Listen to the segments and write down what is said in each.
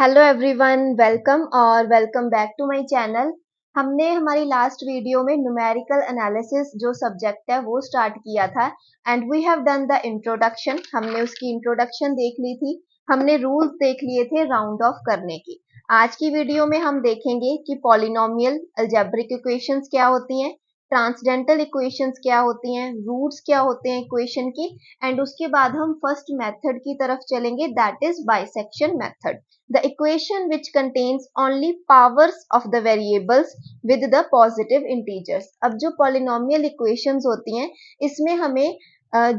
Hello everyone, welcome और welcome back to my channel. हमने हमारी लास्ट वीडियो में न्यूमेरिकल एनालिसिस जो सब्जेक्ट है वो स्टार्ट किया था and we have done the introduction. हमने उसकी इंट्रोडक्शन देख ली थी, हमने रूल्स देख लिए थे राउंड ऑफ करने की। आज की वीडियो में हम देखेंगे कि पॉलिनोमियल अलजेब्रिक इक्वेशंस क्या होती हैं, ट्रांसडेंटल इक्वेशंस क्या होती हैं, रूट्स क्या होते हैं इक्वेशन की, एंड उसके बाद हम फर्स्ट मेथड की तरफ चलेंगे, that is bisection method, the equation which contains only powers of the variables with the positive integers। अब जो polynomial equations होती हैं इसमें हमें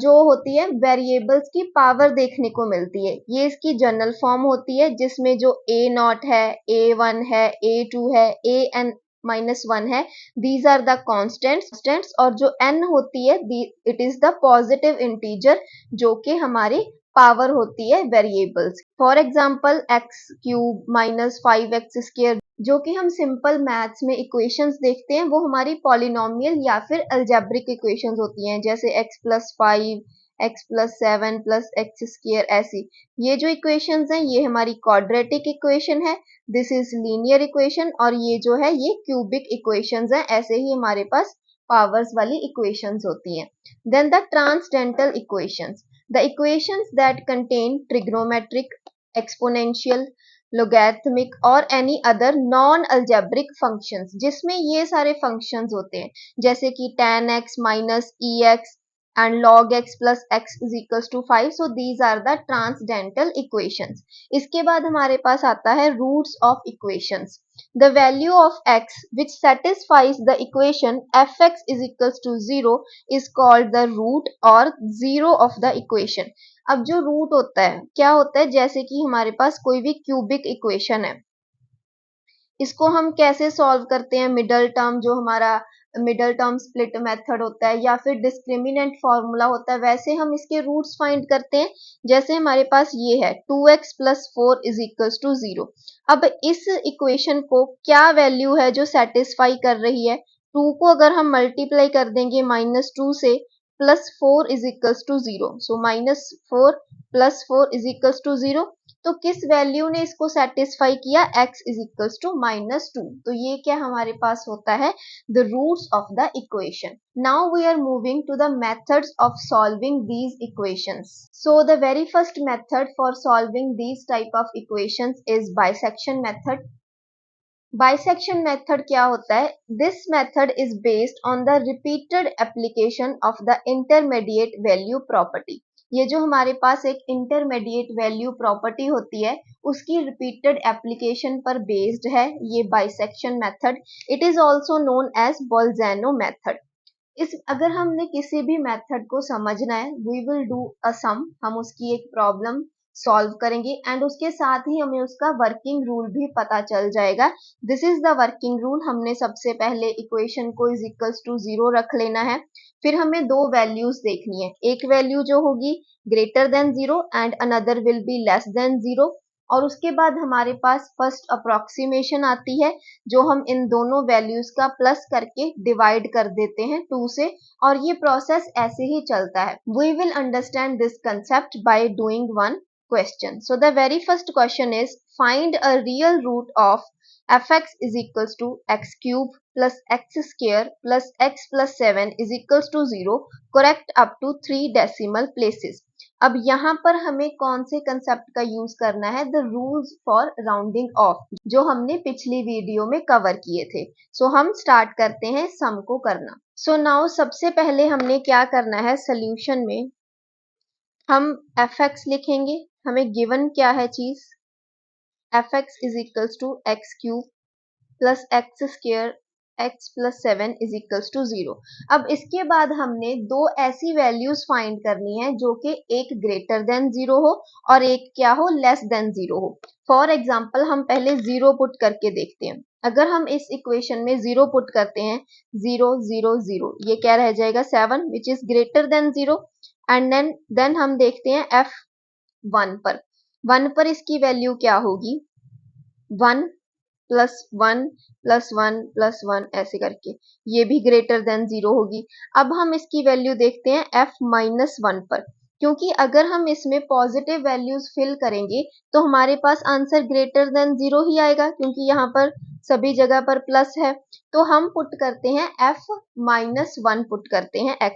जो होती है वेरिएबल्स की पावर देखने को मिलती है। ये इसकी जनरल फॉर्म होती है जिसमें जो a0 है, a1 है, a2 है, an-1 है, these are the constants, और जो n होती है it is the positive integer जो कि हमारी पावर होती है variables. For example x cube minus 5x square जो कि हम सिंपल मैथ्स में इक्वेशंस देखते हैं वो हमारी पॉलिनोमियल या फिर अलजेब्रिक इक्वेशंस होती हैं, जैसे x plus 5, x plus 7 plus x square. ऐसी ये जो इक्वेशंस हैं ये हमारी क्वाड्रेटिक इक्वेशन है, दिस इज लीनियर इक्वेशन, और ये जो है ये क्यूबिक इक्वेशंस हैं। ऐसे ही हमारे पास पावर्स वाली इक्वेशंस होती हैं। Then the transcendental equations, the equations that contain trigonometric, exponential, logarithmic और any other non-algebraic functions, जिसमें ये सारे functions होते हैं जैसे कि tan x minus ex and log x plus x is equals to 5। so these are the transcendental equations। इसके बाद हमारे पास आता है roots of equations। the value of x which satisfies the equation fx is equals to 0 is called the root or zero of the equation। अब जो root होता है क्या होता है, जैसे कि हमारे पास कोई भी क्यूबिक इक्वेशन है, इसको हम कैसे सॉल्व करते हैं, मिडल टर्म जो हमारा मिडल टर्म स्प्लिट मेथड होता है या फिर डिस्क्रिमिनेंट फॉर्मूला होता है, वैसे हम इसके रूट्स फाइंड करते हैं। जैसे हमारे पास ये है 2x plus 4 is equals to 0। अब इस इक्वेशन को क्या वैल्यू है जो सेटिस्फाई कर रही है, 2 को अगर हम मल्टीप्लाई कर देंगे -2 से, plus 4 is equals to 0, so -4 plus 4 is equals to 0। तो किस वैल्यू ने इसको सेटिस्फाई किया, x इज इक्वल्स टू -2। तो ये क्या हमारे पास होता है, the roots of the equation. Now we are moving to the methods of solving these equations. So the very first method for solving these type of equations is bisection method. Bisection method क्या होता है, this method is based on the repeated application of the intermediate value property. ये जो हमारे पास एक intermediate value property होती है उसकी रिपीटेड एप्लीकेशन पर बेस्ड है ये bisection method. It is also known as Bolzano method. इस अगर हमने किसी भी मेथड को समझना है, we will do a sum, हम उसकी एक प्रॉब्लम सॉल्व करेंगे एंड उसके साथ ही हमें उसका वर्किंग रूल भी पता चल जाएगा। This is the working rule. हमने सबसे पहले इक्वेशन को इज इक्वल्स टू 0 रख लेना है, फिर हमें दो वैल्यूज देखनी है, एक वैल्यू जो होगी greater than 0 and another will be less than 0, और उसके बाद हमारे पास फर्स्ट अप्रोक्सीमेशन आती है जो हम इन दोनों वैल्यूज का प्लस करके डिवाइड कर देते हैं 2 से, और ये प्रोसेस ऐसे ही चलता है। We will understand this concept by doing one question। So the very first question is find a real root of fx is equals to x cube plus x square plus x plus 7 is equals to 0 correct up to 3 decimal places। अब यहाँ पर हमें कौन से concept का use करना है, the rules for rounding off, जो हमने पिछली वीडियो में कवर किए थे। सो हम स्टार्ट करते हैं सम को करना। सो नाउ सबसे पहले हमने क्या करना है, सोल्यूशन में हम fx लिखेंगे, हमें गिवन क्या है चीज, fx is equals to x cube plus x square x plus 7 is equals to 0। अब इसके बाद हमने दो ऐसी वैल्यूज फाइंड करनी है जो कि एक ग्रेटर देन 0 हो और एक क्या हो, लेस देन 0 हो। फॉर एग्जाम्पल हम पहले 0 पुट करके देखते हैं। अगर हम इस इक्वेशन में 0 पुट करते हैं, 0 0 0, ये क्या रह जाएगा 7 which is greater than 0, and then हम देखते हैं f1 पर, 1 पर इसकी वैल्यू क्या होगी, 1 प्लस 1 प्लस 1 प्लस 1 ऐसे करके, ये भी ग्रेटर देन 0 होगी। अब हम इसकी वैल्यू देखते हैं f-1 पर, क्योंकि अगर हम इसमें पॉजिटिव वैल्यूज फिल करेंगे तो हमारे पास आंसर ग्रेटर देन 0 ही आएगा, क्योंकि यहाँ पर सभी जगह पर प्लस है। तो हम पुट करते हैं f-1 पुट करते हैं x,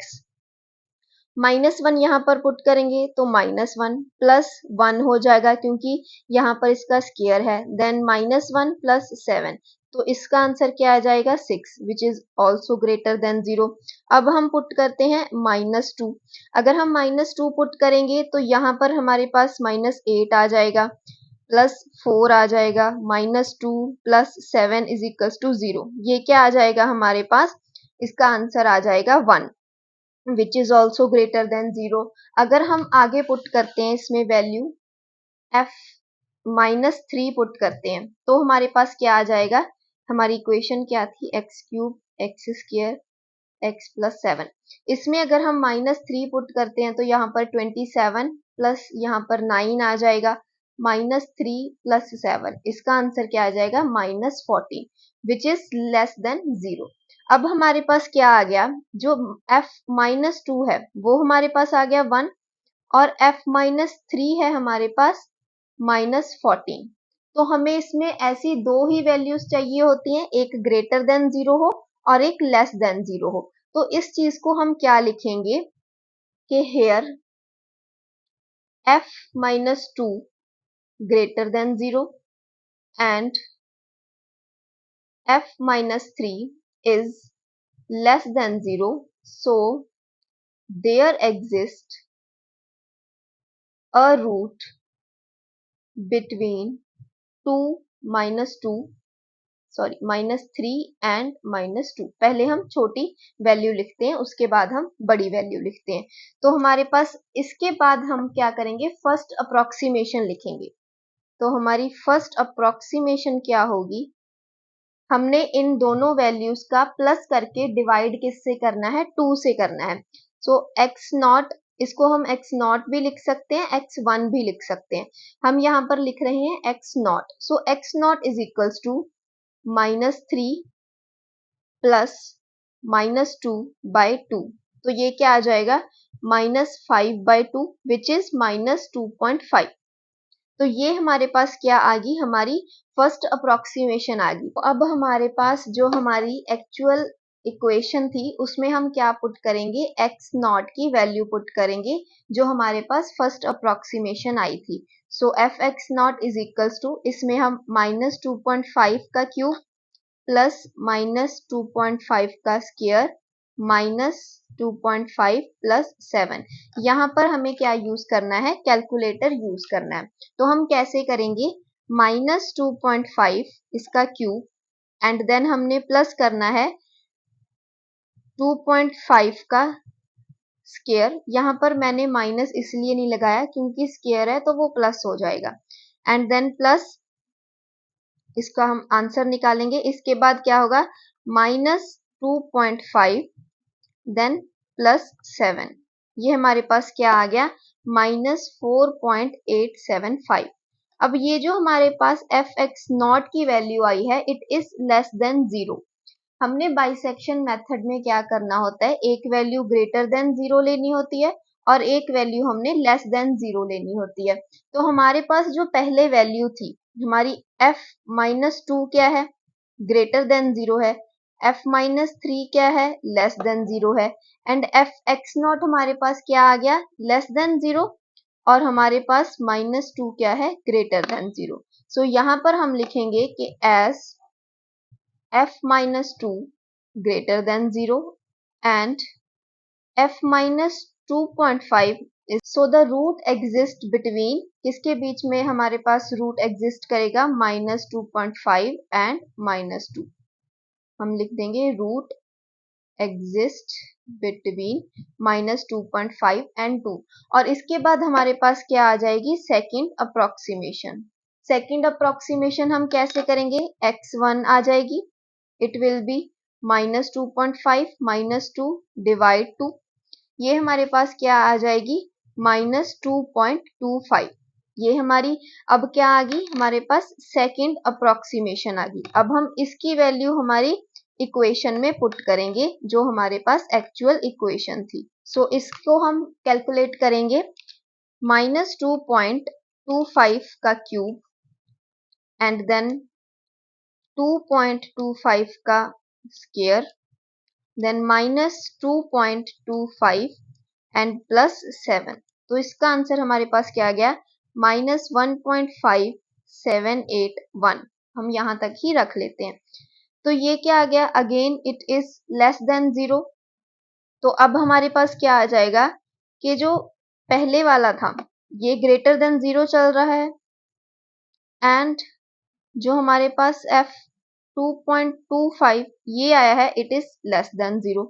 -1 यहाँ पर पुट करेंगे तो -1 +1 हो जाएगा, क्योंकि यहाँ पर इसका स्क्वायर है। देन -1 + 7, तो इसका आंसर क्या आ जाएगा 6, which is also greater than 0। अब हम पुट करते हैं -2। अगर हम -2 पुट करेंगे तो यहाँ पर हमारे पास -8 आ जाएगा, +4 आ जाएगा, -2 + 7 = 0। ये क्या आ जाएगा हमारे पास, इसका आंसर आ जाएगा 1, which is also greater than 0। अगर हम आगे पुट करते हैं इसमें वैल्यू f-3 पुट करते हैं तो हमारे पास क्या आ जाएगा, हमारी इक्वेशन क्या थी, x³ x² x + 7। इसमें अगर हम -3 पुट करते हैं तो यहाँ पर 27 प्लस यहाँ पर 9 आ जाएगा, -3 + 7, इसका आंसर क्या आ जाएगा -14, विच इज लेस देन 0। अब हमारे पास क्या आ गया, जो f-2 है वो हमारे पास आ गया 1, और f-3 है हमारे पास -14। तो हमें इसमें ऐसी दो ही वैल्यूज चाहिए होती हैं, एक ग्रेटर देन 0 हो और एक लेस देन 0 हो। तो इस चीज को हम क्या लिखेंगे कि here f-2 greater than 0 and f-3 is less than 0, so there exists a root between -3 and -2। पहले हम छोटी वैल्यू लिखते हैं, उसके बाद हम बड़ी वैल्यू लिखते हैं। तो हमारे पास इसके बाद हम क्या करेंगे, फर्स्ट अप्रोक्सीमेशन लिखेंगे। तो हमारी फर्स्ट अप्रोक्सीमेशन क्या होगी, हमने इन दोनों वैल्यूज का प्लस करके डिवाइड किससे करना है, 2 से करना है। सो x0, इसको हम x0 भी लिख सकते हैं, x1 भी लिख सकते हैं। हम यहाँ पर लिख रहे हैं x0। सो x0 = -3 प्लस -2/2। तो ये क्या आ जाएगा, -5/2, विच इज -2.5। तो ये हमारे पास क्या आ गई, हमारी फर्स्ट अप्रोक्सीमेशन आ गई। तो अब हमारे पास जो हमारी एक्चुअल इक्वेशन थी उसमें हम क्या पुट करेंगे, x0 की वैल्यू पुट करेंगे जो हमारे पास फर्स्ट अप्रोक्सीमेशन आई थी। सो f(x0) इसमें हम -2.5 का क्यूब प्लस -2.5 का स्क्वायर -2.5 + 7। यहाँ पर हमें क्या यूज करना है, कैलकुलेटर यूज करना है। तो हम कैसे करेंगे, -2.5 इसका क्यूब एंड देन हमने प्लस करना है 2.5 का स्क्वायर। यहाँ पर मैंने माइनस इसलिए नहीं लगाया क्योंकि स्क्वायर है तो वो प्लस हो जाएगा, एंड देन प्लस इसका हम आंसर निकालेंगे। इसके बाद क्या होगा, -2.5 देन +7, ये हमारे पास क्या आ गया, -4.875। अब ये जो हमारे पास f(x0) की वैल्यू आई है, इट इज लेस देन 0। हमने बाइसेक्शन मेथड में क्या करना होता है, एक वैल्यू ग्रेटर देन 0 लेनी होती है और एक वैल्यू हमने लेस देन 0 लेनी होती है। तो हमारे पास जो पहले वैल्यू थी हमारी f-2 क्या है, ग्रेटर देन 0 है, f-3 क्या है, लेस देन 0 है, एंड f(x0) हमारे पास क्या आ गया, लेस देन 0, और हमारे पास -2 क्या है, ग्रेटर देन 0। सो यहाँ पर हम लिखेंगे कि as f-2 greater than 0 and f-2.5 is, so the root exists between, किसके बीच में हमारे पास रूट एग्जिस्ट करेगा, -2.5 एंड -2। हम लिख देंगे रूट एग्जिस्ट बिटवीन -2.5 एंड 2। और इसके बाद हमारे पास क्या आ जाएगी, सेकंड अप्रोक्सीमेशन। सेकंड अप्रोक्सीमेशन हम कैसे करेंगे, x1 आ जाएगी, इट विल बी -2.5 -2 डिवाइड 2, ये हमारे पास क्या आ जाएगी, -2.25। ये हमारी अब क्या आ गई, हमारे पास सेकंड अप्रोक्सीमेशन आ गई। अब हम इसकी वैल्यू हमारी इक्वेशन में पुट करेंगे जो हमारे पास एक्चुअल इक्वेशन थी। सो इसको हम कैलकुलेट करेंगे -2.25 का क्यूब एंड देन 2.25 का स्क्वायर देन -2.25 एंड +7। तो इसका आंसर हमारे पास क्या आ गया -1.5781। हम यहां तक ही रख लेते हैं। तो ये क्या आ गया, again it is less than 0। तो अब हमारे पास क्या आ जाएगा कि जो पहले वाला था ये ग्रेटर देन 0 चल रहा है एंड जो हमारे पास f2.25 ये आया है इट इज लेस देन 0,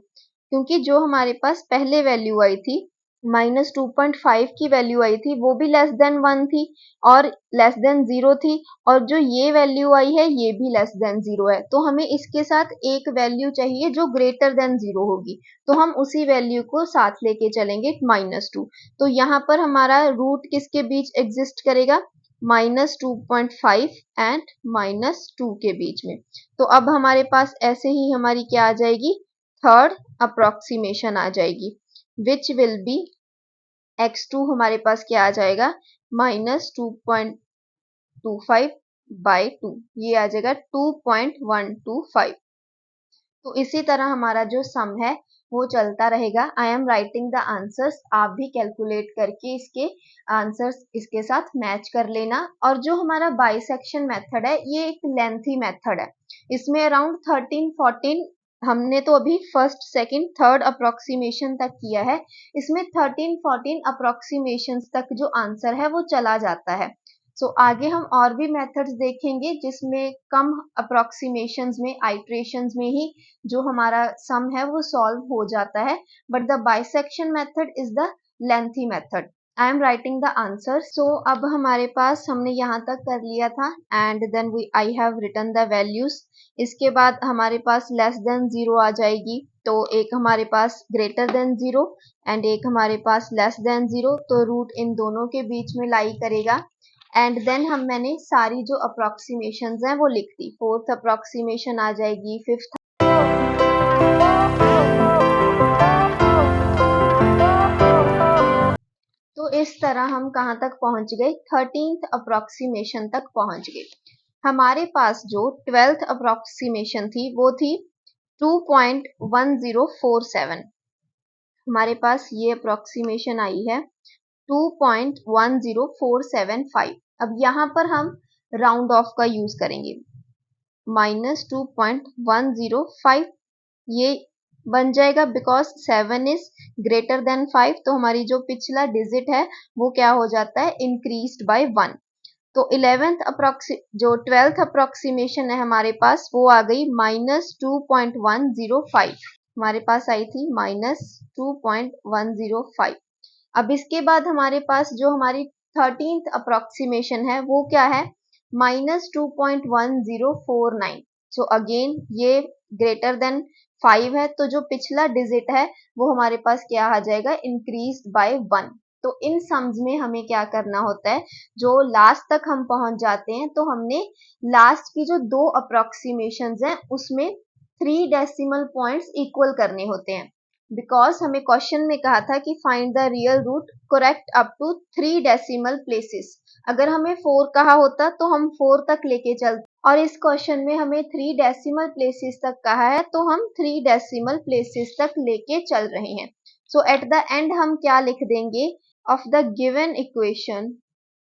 क्योंकि जो हमारे पास पहले वैल्यू आई थी -2.5 की वैल्यू आई थी वो भी लेस देन 1 थी और लेस देन 0 थी, और जो ये वैल्यू आई है ये भी लेस देन 0 है। तो हमें इसके साथ एक वैल्यू चाहिए जो ग्रेटर देन 0 होगी, तो हम उसी वैल्यू को साथ लेके चलेंगे -2। तो यहाँ पर हमारा रूट किसके बीच एग्जिस्ट करेगा, -2.5 एंड -2 के बीच में। तो अब हमारे पास ऐसे ही हमारी क्या आ जाएगी, थर्ड अप्रोक्सीमेशन आ जाएगी विच विल बी x2 हमारे पास क्या आ जाएगा -2.25/2, ये आ जाएगा 2.125। तो इसी तरह हमारा जो सम है वो चलता रहेगा। आई एम राइटिंग द आंसर्स, आप भी कैलकुलेट करके इसके आंसर्स इसके साथ मैच कर लेना। और जो हमारा बाइसेक्शन मेथड है ये एक लेंथी मेथड है, इसमें अराउंड 13-14 हमने तो अभी फर्स्ट सेकंड थर्ड अप्रोक्सीमेशन तक किया है, इसमें 13-14 अप्रोक्सीमेशन तक जो आंसर है वो चला जाता है। सो आगे हम और भी मेथड्स देखेंगे जिसमें कम अप्रोक्सीमेशंस में आइट्रेशंस में ही जो हमारा सम है वो सॉल्व हो जाता है, but the bisection method is the lengthy method. I am writing the answer. So अब हमारे पास हमने यहाँ तक कर लिया था and then I have written the values. इसके बाद हमारे पास लेस देन 0 आ जाएगी, तो एक हमारे पास ग्रेटर देन 0 एंड एक हमारे पास लेस देन 0, तो रूट इन दोनों के बीच में लाई करेगा। एंड देन मैंने सारी जो अप्रोक्सीमेशंस हैं वो लिख दी। फोर्थ अप्रोक्सीमेशन आ जाएगी, फिफ्थ, तो इस तरह हम कहाँ तक पहुंच गए, 13th अप्रोक्सीमेशन तक पहुंच गए। हमारे पास जो 12th अप्रोक्सीमेशन थी वो थी 2.1047। हमारे पास ये अप्रोक्सीमेशन आई है 2.10475। अब यहाँ पर हम राउंड ऑफ का यूज करेंगे, -2.105 ये बन जाएगा बिकॉज 7 इज ग्रेटर देन 5, तो हमारी जो पिछला डिजिट है वो क्या हो जाता है, इंक्रीज्ड बाय 1। तो 12th अप्रोक्सीमेशन है हमारे पास वो आ गई -2.105, हमारे पास आई थी -2.105। अब इसके बाद हमारे पास जो हमारी 13th अप्रोक्सीमेशन है वो क्या है, -2.1049। सो अगेन ये ग्रेटर देन 5 है, तो जो पिछला डिजिट है वो हमारे पास क्या आ जाएगा, इंक्रीज्ड बाय 1। तो इन सम्स में हमें क्या करना होता है, जो लास्ट तक हम पहुंच जाते हैं तो हमने लास्ट की जो दो अप्रोक्सीमेशंस हैं उसमें 3 डेसिमल पॉइंट्स इक्वल करने होते हैं, बिकॉज हमें क्वेश्चन में कहा था कि find the real root correct up to 3 decimal places. अगर हमें 4 कहा होता तो हम 4 तक लेके चलते, और इस क्वेश्चन में हमें 3 डेसिमल प्लेसेस तक कहा है तो हम 3 डेसिमल प्लेसेस तक लेके चल रहे हैं। सो एट द एंड हम क्या लिख देंगे, of the given equation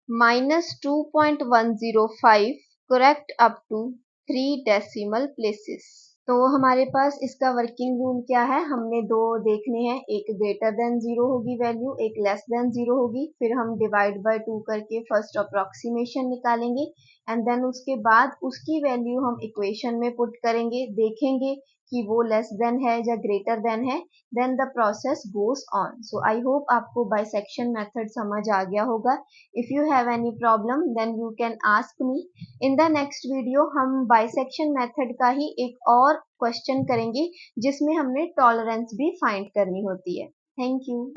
-2.105 correct up to 3 decimal places. तो हमारे पास इसका वर्किंग रूल क्या है, हमने दो देखने हैं, एक ग्रेटर देन 0 होगी वैल्यू, एक लेस देन 0 होगी। फिर हम डिवाइड बाय 2 करके फर्स्ट अप्रोक्सीमेशन निकालेंगे एंड देन उसके बाद उसकी वैल्यू हम इक्वेशन में पुट करेंगे, देखेंगे कि वो लेस देन है या ग्रेटर देन है, then the process goes on. So I hope आपको बाइसेक्शन मेथड समझ आ गया होगा। If you have any problem then you can ask me. In the next video हम बाइसेक्शन मेथड का ही एक और क्वेश्चन करेंगे जिसमें हमने टॉलरेंस भी फाइंड करनी होती है। Thank you.